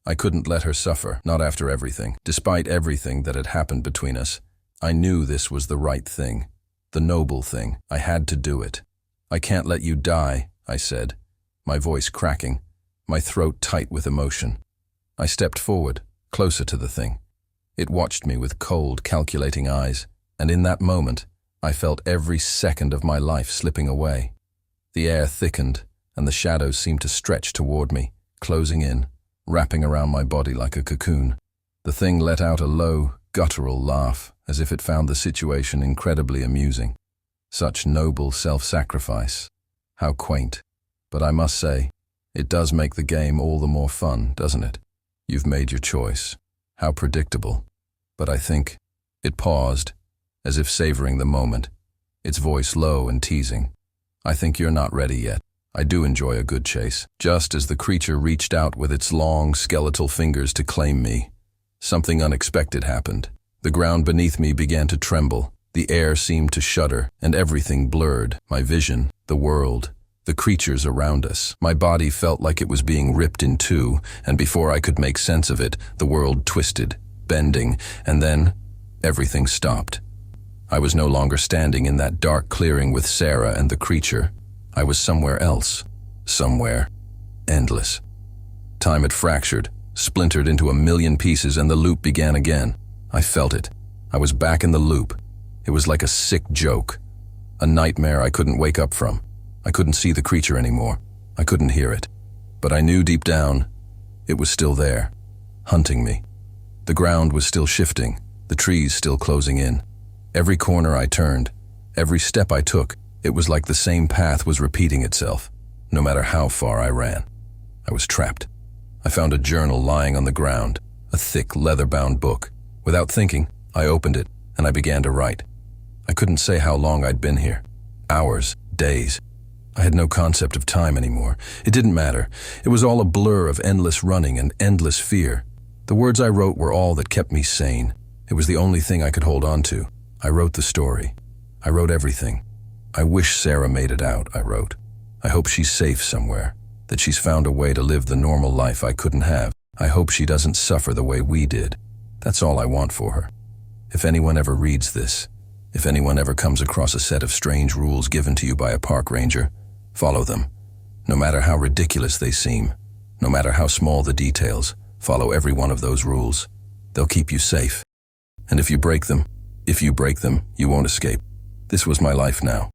I couldn't let her suffer, not after everything. Despite everything that had happened between us, I knew this was the right thing, the noble thing. I had to do it. "I can't let you die," I said, my voice cracking, my throat tight with emotion. I stepped forward, closer to the thing. It watched me with cold, calculating eyes, and in that moment, I felt every second of my life slipping away. The air thickened, and the shadows seemed to stretch toward me, closing in, wrapping around my body like a cocoon. The thing let out a low, guttural laugh, as if it found the situation incredibly amusing. Such noble self-sacrifice. How quaint. But I must say, it does make the game all the more fun, doesn't it? You've made your choice. How predictable. But I think it paused, as if savoring the moment, its voice low and teasing. "I think you're not ready yet. I do enjoy a good chase." Just as the creature reached out with its long, skeletal fingers to claim me, something unexpected happened. The ground beneath me began to tremble, the air seemed to shudder, and everything blurred. My vision, the world, the creatures around us. My body felt like it was being ripped in two, and before I could make sense of it, the world twisted, bending, and then everything stopped. I was no longer standing in that dark clearing with Sarah and the creature. I was somewhere else. Somewhere endless. Time had fractured, splintered into a million pieces, and the loop began again. I felt it. I was back in the loop. It was like a sick joke. A nightmare I couldn't wake up from. I couldn't see the creature anymore. I couldn't hear it. But I knew deep down, it was still there, hunting me. The ground was still shifting, the trees still closing in. Every corner I turned, every step I took, it was like the same path was repeating itself, no matter how far I ran. I was trapped. I found a journal lying on the ground, a thick, leather-bound book. Without thinking, I opened it, and I began to write. I couldn't say how long I'd been here. Hours, days. I had no concept of time anymore. It didn't matter. It was all a blur of endless running and endless fear. The words I wrote were all that kept me sane. It was the only thing I could hold on to. I wrote the story. I wrote everything. "I wish Sarah made it out," I wrote. "I hope she's safe somewhere, that she's found a way to live the normal life I couldn't have. I hope she doesn't suffer the way we did. That's all I want for her. If anyone ever reads this, if anyone ever comes across a set of strange rules given to you by a park ranger, follow them. No matter how ridiculous they seem, no matter how small the details, follow every one of those rules. They'll keep you safe. And if you break them, you won't escape. This was my life now.